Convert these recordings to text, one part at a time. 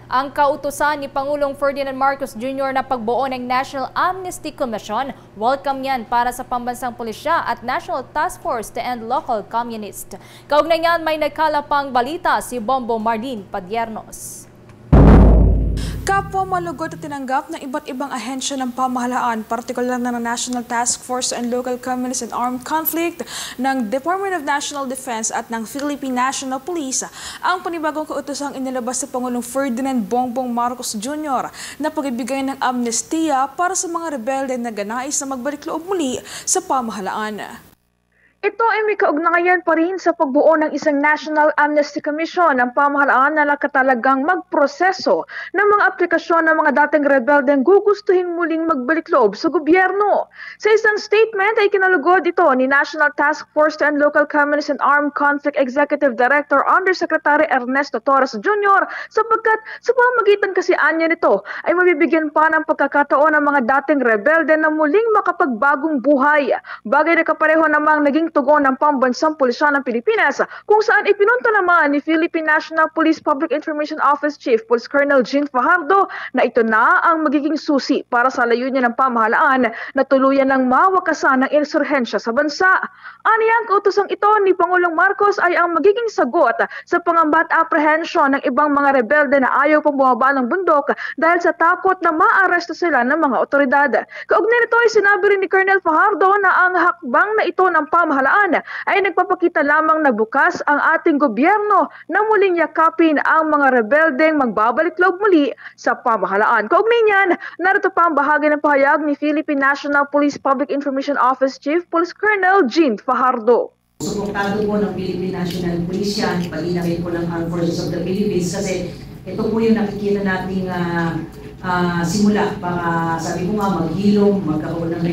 Ang kautusan ni Pangulong Ferdinand Marcos Jr. na pagbuo ng National Amnesty Commission, welcome yan para sa pambansang pulisya at National Task Force to End Local Communists. Kaugnay niyan may nagkalapang balita si Bombo Marlene Padiernos. Kapwa malugod at tinanggap ng iba't ibang ahensya ng pamahalaan, partikular na ng National Task Force and Local Communists and Armed Conflict, ng Department of National Defense at ng Philippine National Police, ang panibagong kautosang inilabas sa Pangulong Ferdinand Bongbong Marcos Jr. na pagbibigay ng amnestiya para sa mga rebelde na ganais na magbalik loob muli sa pamahalaan. Ito ay may kaugnayan pa rin sa pagbuo ng isang National Amnesty Commission ng pamahalaan na nakatalagang magproseso ng mga aplikasyon ng mga dating rebeldeng gugustuhin muling magbalik loob sa gobyerno. Sa isang statement ay kinalugod ito ni National Task Force and Local Communists and Armed Conflict Executive Director Undersecretary Ernesto Torres Jr. sapagkat sa pamamagitan kasi anya nito ay mabibigyan pa ng pagkakataon ng mga dating rebelde na muling makapagbagong buhay. Bagay na kapareho namang naging tugon ng pambansang pulisya ng Pilipinas kung saan ipinunto naman ni Philippine National Police Public Information Office Chief Police Colonel Jean Fajardo na ito na ang magiging susi para sa layunin ng pamahalaan na tuluyan ng mawakasan ng insurhensya sa bansa. Aniya ang kautosang ito ni Pangulong Marcos ay ang magiging sagot sa pangamba at apprehension ng ibang mga rebelde na ayaw pang bumaba ng bundok dahil sa takot na maaresto sila ng mga otoridad. Kaugnay nito ay sinabi rin ni Colonel Fajardo na ang hakbang na ito ng pamahalaan ay nagpapakita lamang na bukas ang ating gobyerno na muling yakapin ang mga rebeldeng magbabalik loob muli sa pamahalaan. Kaugnay niyan, narito pa ang bahagi ng pahayag ni Philippine National Police Public Information Office Chief Police Colonel Jean Fajardo. Suportado po ng Philippine National Police yan, pati na rin po ng Armed Forces of the Philippines kasi ito po yung nakikita nating simula para sabi ko nga maghilom, magkaroon ng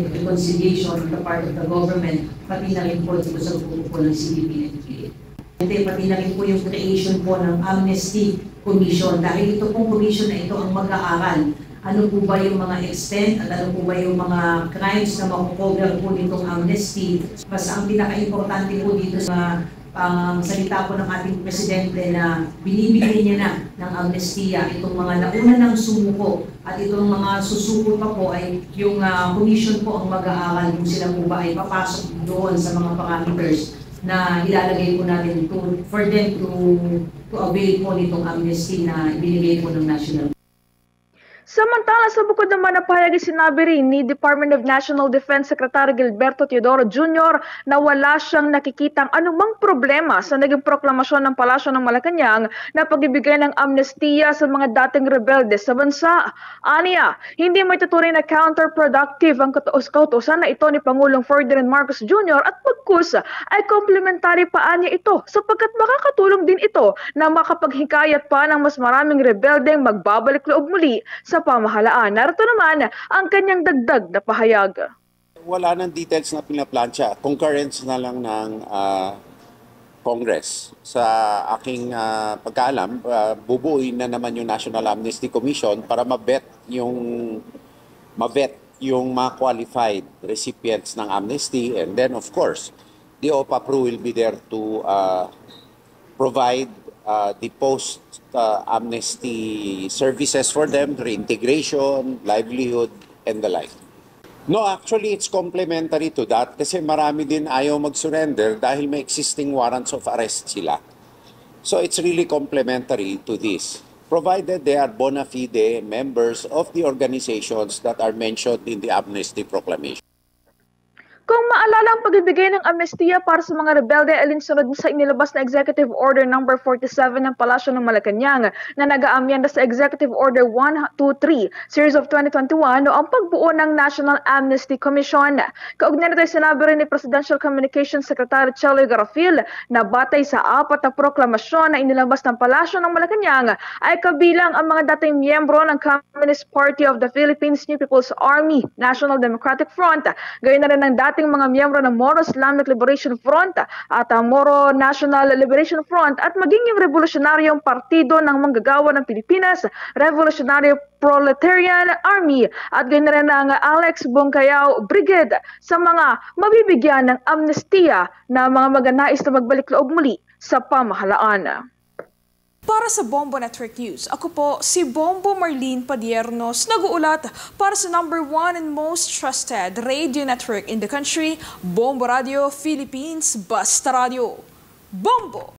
reconciliation on the part of the government, pati na rin po sa grupo po ng CBP. Pati na rin po yung creation po ng Amnesty Commission dahil ito pong commission na ito ang mag-aaral. Ano po ba yung mga extent at ano po ba yung mga crimes na makukover po nitong amnesty. Basta ang pinaka-importante po dito sa salita po ng ating presidente na binibigyan niya na ng amnestiya itong mga nauna ng sumuko at itong mga susuko pa po ay yung commission po ang mag-aaral kung sila po ba ay papasok doon sa mga parameters na ilalagay po natin for them to avail po nitong amnesty na ibinigay po ng national. Samantala sa bukod naman na pahayag sinabi rin ni Department of National Defense Secretary Gilberto Teodoro Jr. na wala siyang nakikitang anumang problema sa naging proklamasyon ng Palasyo ng Malacanang na pagbibigay ng amnestiya sa mga dating rebelde sa bansa. Aniya, hindi may tuturing na counterproductive ang kautusan na ito ni Pangulong Ferdinand Marcos Jr. at pagkus ay komplementary pa anya ito sapagkat makakatulong din ito na makapaghikayat pa ng mas maraming rebeldeng magbabalik loob muli sa pamahalaan. Narito naman ang kanyang dagdag na pahayag. Wala nang details na pinaplansya. Concurrence na lang ng Congress. Sa aking pagkaalam, bubuuin na naman yung National Amnesty Commission para mavet yung mga qualified recipients ng amnesty, and then of course, the OPAPRO will be there to provide the post-amnesty services for them, reintegration, livelihood, and the like. No, actually, it's complementary to that kasi marami din ayaw mag-surrender dahil may existing warrants of arrest sila. So it's really complementary to this, provided they are bona fide members of the organizations that are mentioned in the Amnesty Proclamation. Kung maalala ang pagbibigay ng amnestiya para sa mga rebelde ay alinsunod sa inilabas na Executive Order No. 47 ng Palasyo ng Malacanang na nag-aamyenda sa Executive Order 123 Series of 2021 o ang pagbuo ng National Amnesty Commission. Kaugnay nito ay sinabi rin ni Presidential Communications Secretary Cheloy Garafil na batay sa 4 na proklamasyon na inilabas ng Palasyo ng Malacanang ay kabilang ang mga dating miyembro ng Communist Party of the Philippines, New People's Army, National Democratic Front, gayon na rin ng dating mga miyembro ng Moro Islamic Liberation Front at Moro National Liberation Front at maging yung Revolutionaryong Partido ng Manggagawa ng Pilipinas, Revolutionary Proletarian Army at gayon na rin ng Alex Bongcayao Brigade sa mga mabibigyan ng amnestiya na mga magnanais na magbalik loob muli sa pamahalaan. Para sa Bombo Network News, ako po si Bombo Marlene Padiernos, nag-uulat para sa #1 and most trusted radio network in the country, Bombo Radio Philippines, Basta Radio. Bombo!